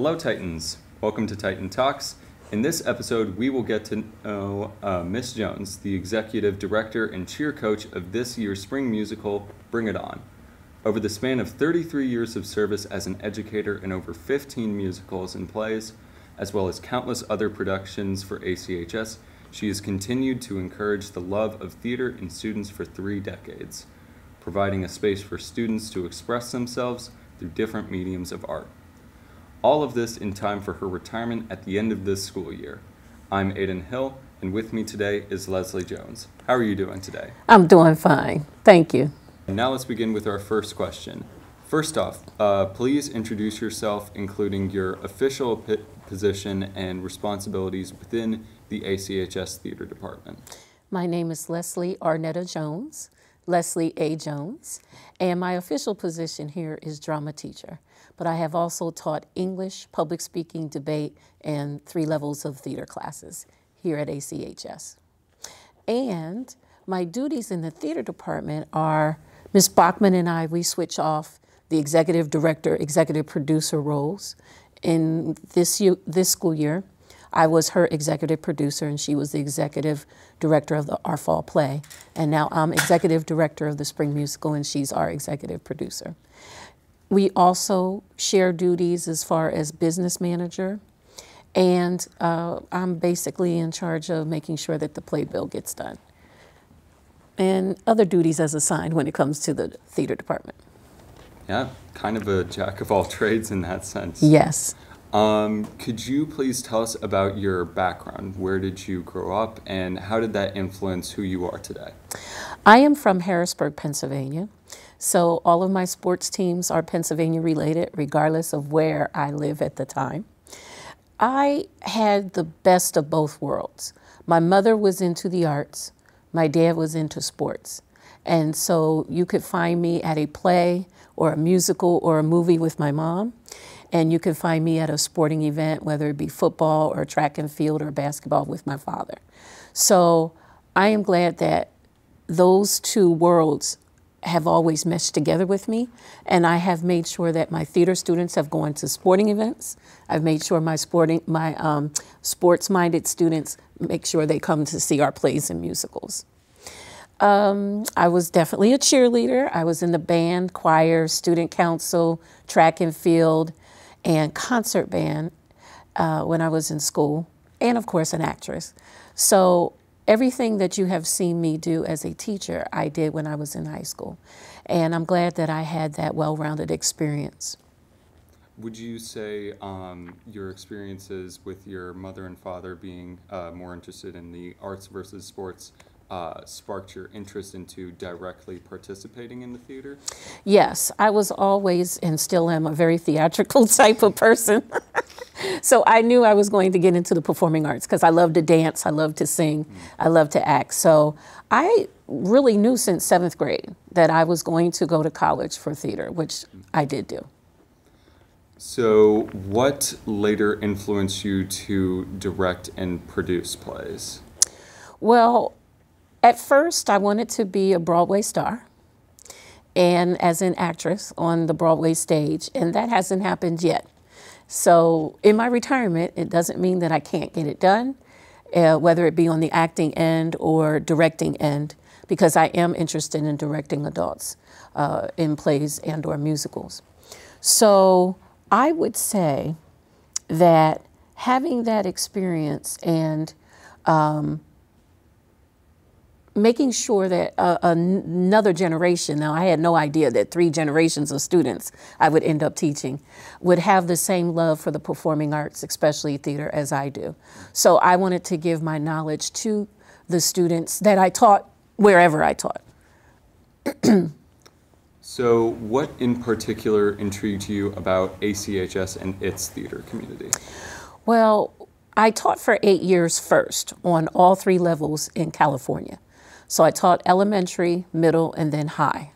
Hello Titans, welcome to Titan Talks. In this episode we will get to know Miss Jones, the executive director and cheer coach of this year's spring musical, Bring It On. Over the span of 33 years of service as an educator in over 15 musicals and plays, as well as countless other productions for ACHS, she has continued to encourage the love of theater in students for 3 decades, providing a space for students to express themselves through different mediums of art. All of this in time for her retirement at the end of this school year. I'm Aiden Hill, and with me today is Leslie Jones. How are you doing today? I'm doing fine, thank you. And now let's begin with our first question. First off, please introduce yourself, including your official position and responsibilities within the ACHS Theater Department. My name is Leslie Arnetta Jones, Leslie A. Jones, and my official position here is drama teacher. But I have also taught English, public speaking, debate, and 3 levels of theater classes here at ACHS. And my duties in the theater department are Ms. Bachman and I, we switch off the executive director, executive producer roles. In this school year, I was her executive producer and she was the executive director of our fall play. And now I'm executive director of the spring musical and she's our executive producer. We also share duties as far as business manager, and I'm basically in charge of making sure that the playbill gets done. And other duties as assigned when it comes to the theater department. Yeah, kind of a jack of all trades in that sense. Yes. Could you please tell us about your background? Where did you grow up and how did that influence who you are today? I am from Harrisburg, Pennsylvania. So all of my sports teams are Pennsylvania related, regardless of where I live at the time. I had the best of both worlds. My mother was into the arts. My dad was into sports. And so you could find me at a play or a musical or a movie with my mom. And you could find me at a sporting event, whether it be football or track and field or basketball with my father. So I am glad that those 2 worlds have always meshed together with me, and I have made sure that my theater students have gone to sporting events. I've made sure my sports-minded students make sure they come to see our plays and musicals. I was definitely a cheerleader. I was in the band, choir, student council, track and field, and concert band when I was in school, and of course an actress. So everything that you have seen me do as a teacher, I did when I was in high school. And I'm glad that I had that well-rounded experience. Would you say your experiences with your mother and father being more interested in the arts versus sports sparked your interest into directly participating in the theater? Yes, I was always and still am a very theatrical type of person. So I knew I was going to get into the performing arts because I love to dance, I love to sing, I love to act. So I really knew since 7th grade that I was going to go to college for theater, which I did do. So what later influenced you to direct and produce plays? Well, at first I wanted to be a Broadway star and as an actress on the Broadway stage, and that hasn't happened yet. So in my retirement, it doesn't mean that I can't get it done, whether it be on the acting end or directing end, because I am interested in directing adults in plays and or musicals. So I would say that having that experience and making sure that another generation, now I had no idea that 3 generations of students I would end up teaching, would have the same love for the performing arts, especially theater, as I do. So I wanted to give my knowledge to the students that I taught wherever I taught. So what in particular intrigued you about ACHS and its theater community? Well, I taught for 8 years first on all 3 levels in California. So I taught elementary, middle, and then high.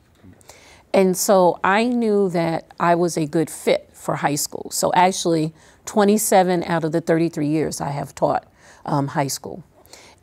And so I knew that I was a good fit for high school. So actually, 27 out of the 33 years I have taught high school.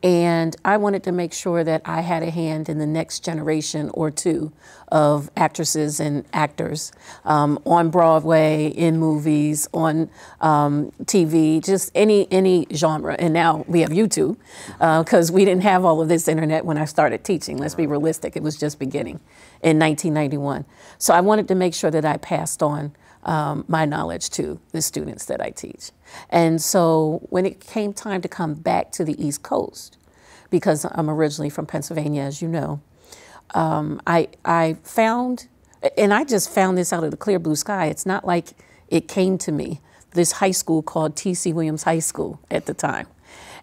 And I wanted to make sure that I had a hand in the next generation or two of actresses and actors on Broadway, in movies, on TV, just any genre. And now we have YouTube because we didn't have all of this internet when I started teaching. Let's be realistic. It was just beginning in 1991. So I wanted to make sure that I passed on my knowledge to the students that I teach. And so when it came time to come back to the East Coast, because I'm originally from Pennsylvania, as you know, I found, and I just found this out of the clear blue sky. It's not like it came to me, this high school called T.C. Williams High School at the time.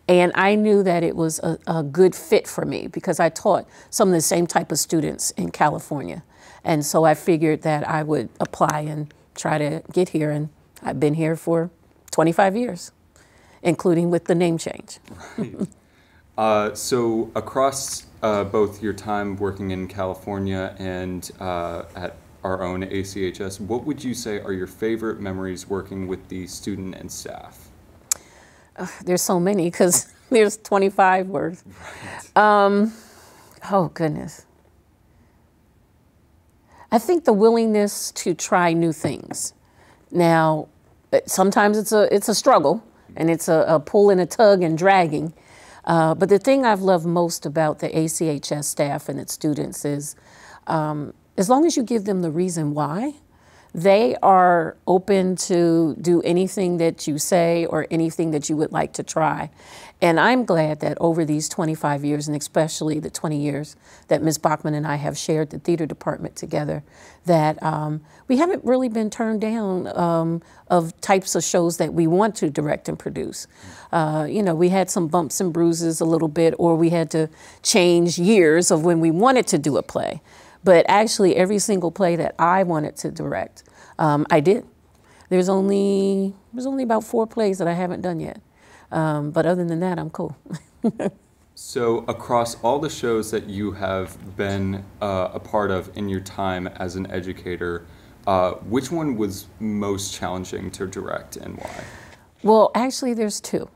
And I knew that it was a good fit for me because I taught some of the same type of students in California. And so I figured that I would apply and try to get here, and I've been here for 25 years, including with the name change. Right. So across both your time working in California and at our own ACHS, what would you say are your favorite memories working with the student and staff? There's so many because there's 25 worth. Right. Oh, goodness. I think the willingness to try new things. Now, sometimes it's a struggle, and it's a pull and a tug and dragging. But the thing I've loved most about the ACHS staff and its students is as long as you give them the reason why, they are open to do anything that you say or anything that you would like to try. And I'm glad that over these 25 years, and especially the 20 years that Ms. Bachman and I have shared the theater department together, that we haven't really been turned down of types of shows that we want to direct and produce. You know, we had some bumps and bruises a little bit, or we had to change years of when we wanted to do a play. But actually, every single play that I wanted to direct, I did. There's only about 4 plays that I haven't done yet. But other than that, I'm cool. So across all the shows that you have been a part of in your time as an educator, which one was most challenging to direct and why? Well, actually, there's 2.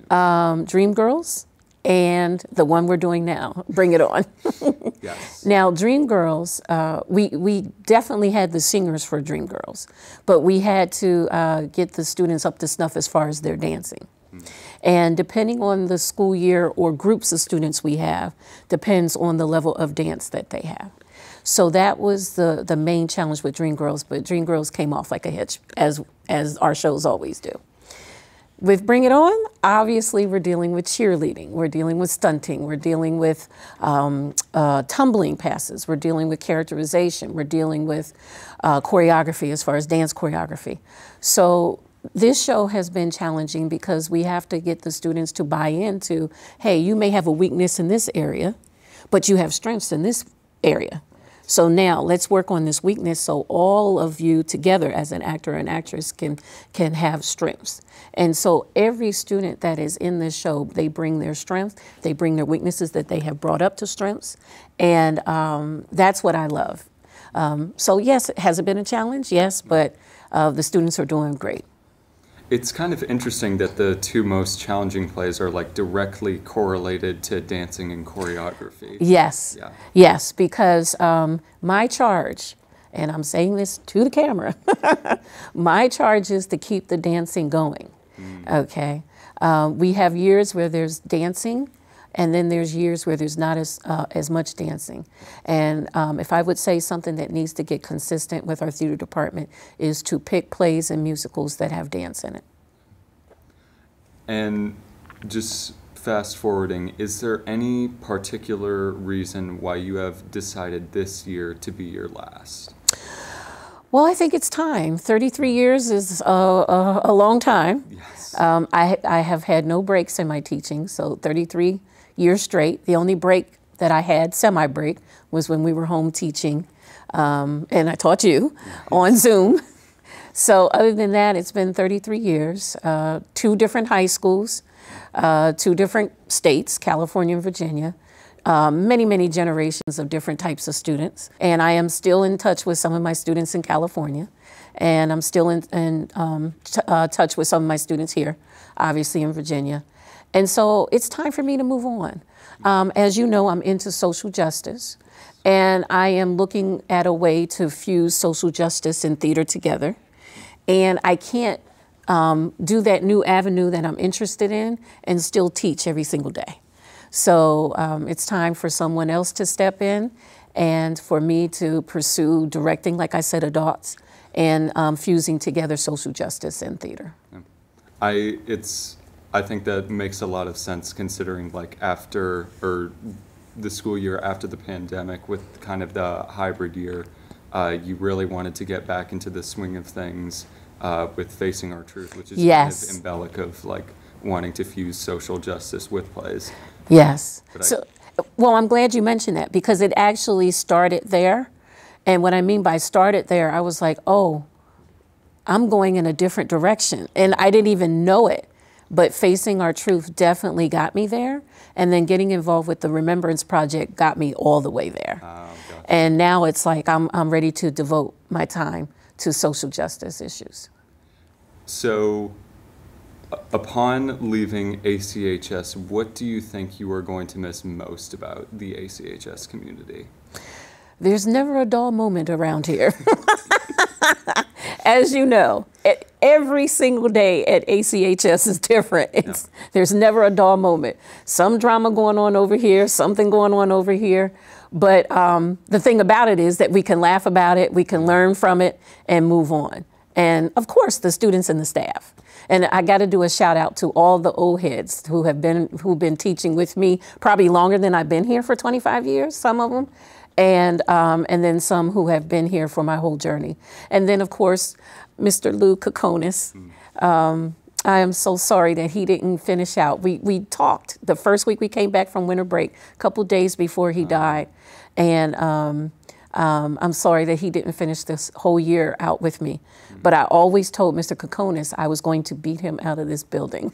Dreamgirls and the one we're doing now, Bring It On. Yes. Now, Dreamgirls, we definitely had the singers for Dreamgirls, but we had to get the students up to snuff as far as their dancing. And depending on the school year or groups of students we have, depends on the level of dance that they have. So that was the main challenge with Dreamgirls, but Dreamgirls came off like a hitch, as our shows always do. With Bring It On, obviously we're dealing with cheerleading, we're dealing with stunting, we're dealing with tumbling passes, we're dealing with characterization, we're dealing with choreography as far as dance choreography. So this show has been challenging because we have to get the students to buy into, hey, you may have a weakness in this area, but you have strengths in this area. So now let's work on this weakness so all of you together as an actor and actress can have strengths. And so every student that is in this show, they bring their strength, they bring their weaknesses that they have brought up to strengths, and that's what I love. So yes, has it been a challenge? Yes, but the students are doing great. It's kind of interesting that the 2 most challenging plays are like directly correlated to dancing and choreography. Yes, yeah. Yes, because my charge, and I'm saying this to the camera, my charge is to keep the dancing going, okay? We have years where there's dancing, and then there's years where there's not as much dancing. And if I would say something that needs to get consistent with our theater department is to pick plays and musicals that have dance in it. And just fast forwarding, is there any particular reason why you have decided this year to be your last? Well, I think it's time. 33 years is a long time. Yes. I have had no breaks in my teaching, so 33 years straight. The only break that I had, semi-break, was when we were home teaching, and I taught you on Zoom. So other than that, it's been 33 years, 2 different high schools, 2 different states, California and Virginia, many, many generations of different types of students. And I am still in touch with some of my students in California, and I'm still in touch with some of my students here, obviously in Virginia. And so it's time for me to move on. As you know, I'm into social justice, and I am looking at a way to fuse social justice and theater together. And I can't do that new avenue that I'm interested in and still teach every single day. So it's time for someone else to step in and for me to pursue directing, like I said, adults, and fusing together social justice and theater. I think that makes a lot of sense considering like after, or the school year after the pandemic with kind of the hybrid year, you really wanted to get back into the swing of things with Facing Our Truth, which is yes. kind of embellic of like wanting to fuse social justice with plays. Yes. Well, I'm glad you mentioned that because it actually started there. And what I mean by started there, I was like, oh, I'm going in a different direction. And I didn't even know it. But Facing Our Truth definitely got me there. And then getting involved with the Remembrance Project got me all the way there. Gotcha. And now it's like I'm ready to devote my time to social justice issues. So upon leaving ACHS, what do you think you are going to miss most about the ACHS community? There's never a dull moment around here. As you know, every single day at ACHS is different. There's never a dull moment. Some drama going on over here, something going on over here. But the thing about it is that we can laugh about it, we can learn from it, and move on. And of course, the students and the staff. And I got to do a shout out to all the old heads who've been teaching with me probably longer than I've been here for 25 years, some of them. And then some who have been here for my whole journey. And then, of course, Mr. Lou Kokonis. I am so sorry that he didn't finish out. We talked the first week we came back from winter break, a couple days before he died. And I'm sorry that he didn't finish this whole year out with me. But I always told Mr. Kokonis I was going to beat him out of this building.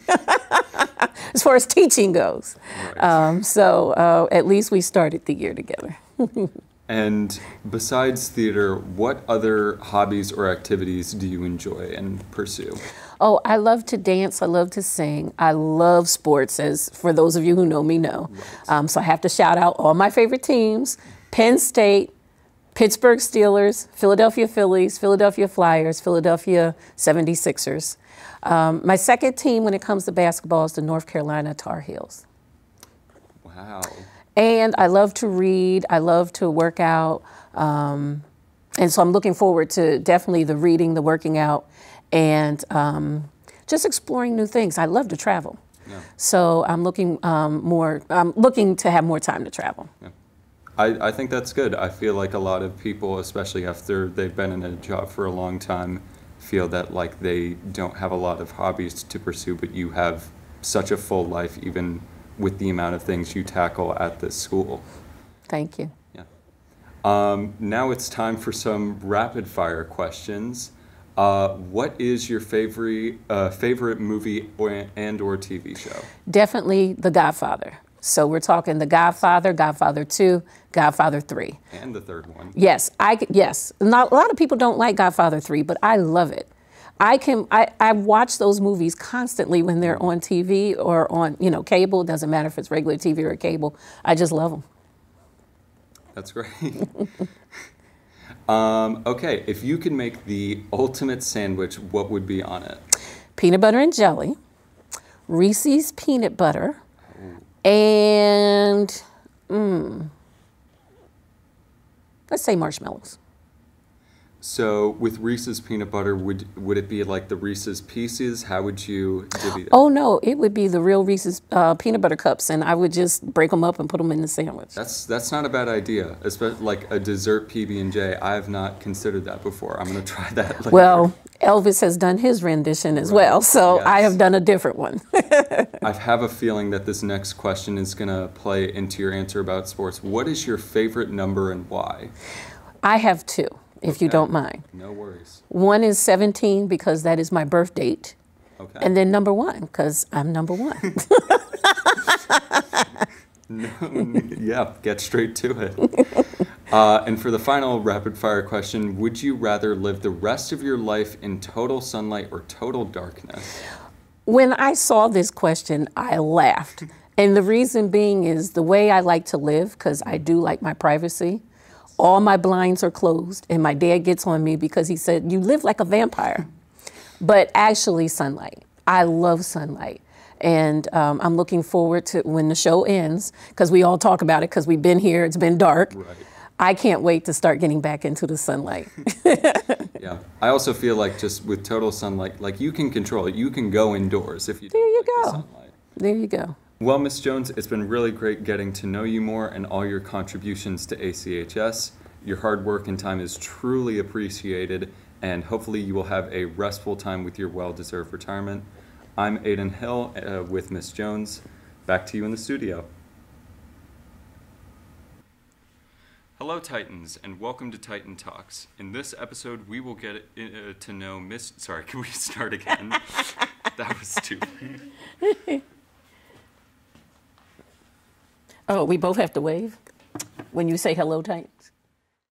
As far as teaching goes. Right. So at least we started the year together. And besides theater, what other hobbies or activities do you enjoy and pursue? Oh, I love to dance. I love to sing. I love sports, as for those of you who know me know. Right. So I have to shout out all my favorite teams: Penn State, Pittsburgh Steelers, Philadelphia Phillies, Philadelphia Flyers, Philadelphia 76ers. My second team when it comes to basketball is the North Carolina Tar Heels. Wow. And I love to read. I love to work out. And so I'm looking forward to definitely the reading, the working out, and just exploring new things. I love to travel. Yeah. So I'm looking looking to have more time to travel. Yeah. I think that's good. I feel like a lot of people, especially after they've been in a job for a long time, feel that like they don't have a lot of hobbies to pursue, but you have such a full life even with the amount of things you tackle at this school. Thank you. Yeah. Now it's time for some rapid fire questions. What is your favorite movie and or TV show? Definitely The Godfather. So we're talking The Godfather, Godfather 2, Godfather 3. And the third one. Yes. Yes. Not, a lot of people don't like Godfather 3, but I love it. I watch those movies constantly when they're on TV or on, cable. It doesn't matter if it's regular TV or cable. I just love them. That's great. Okay, if you could make the ultimate sandwich, what would be on it? Peanut butter and jelly, Reese's peanut butter, and let's say marshmallows. So with Reese's peanut butter, would it be like the Reese's Pieces? How would you divvy that? Oh no, it would be the real Reese's peanut butter cups, and I would just break them up and put them in the sandwich. That's not a bad idea, especially like a dessert PB&J. I have not considered that before. I'm going to try that later. Well, Elvis has done his rendition as well, so yes. I have done a different one. I have a feeling that this next question is going to play into your answer about sports. What is your favorite number and why? I have two. If you don't mind. No worries. One is 17 because that is my birth date. Okay. And then number 1 because I'm number 1. Yeah, get straight to it. And for the final rapid fire question, would you rather live the rest of your life in total sunlight or total darkness? When I saw this question, I laughed. And the reason being is the way I like to live, because I do like my privacy. All my blinds are closed, and my dad gets on me because he said, "You live like a vampire." But actually, sunlight. I love sunlight. And I'm looking forward to when the show ends, because we all talk about it because we've been here, it's been dark. Right. I can't wait to start getting back into the sunlight. Yeah. I also feel like just with total sunlight, like you can control it. You can go indoors if you There don't you like the go. sunlight. There you go. Well, Ms. Jones, it's been really great getting to know you more and all your contributions to ACHS. Your hard work and time is truly appreciated, and hopefully you will have a restful time with your well-deserved retirement. I'm Aiden Hill with Ms. Jones. Back to you in the studio. Hello, Titans, and welcome to Titan Talks. In this episode, we will get to know Miss... Sorry, can we start again? That was stupid. Oh, we both have to wave when you say hello, Titans?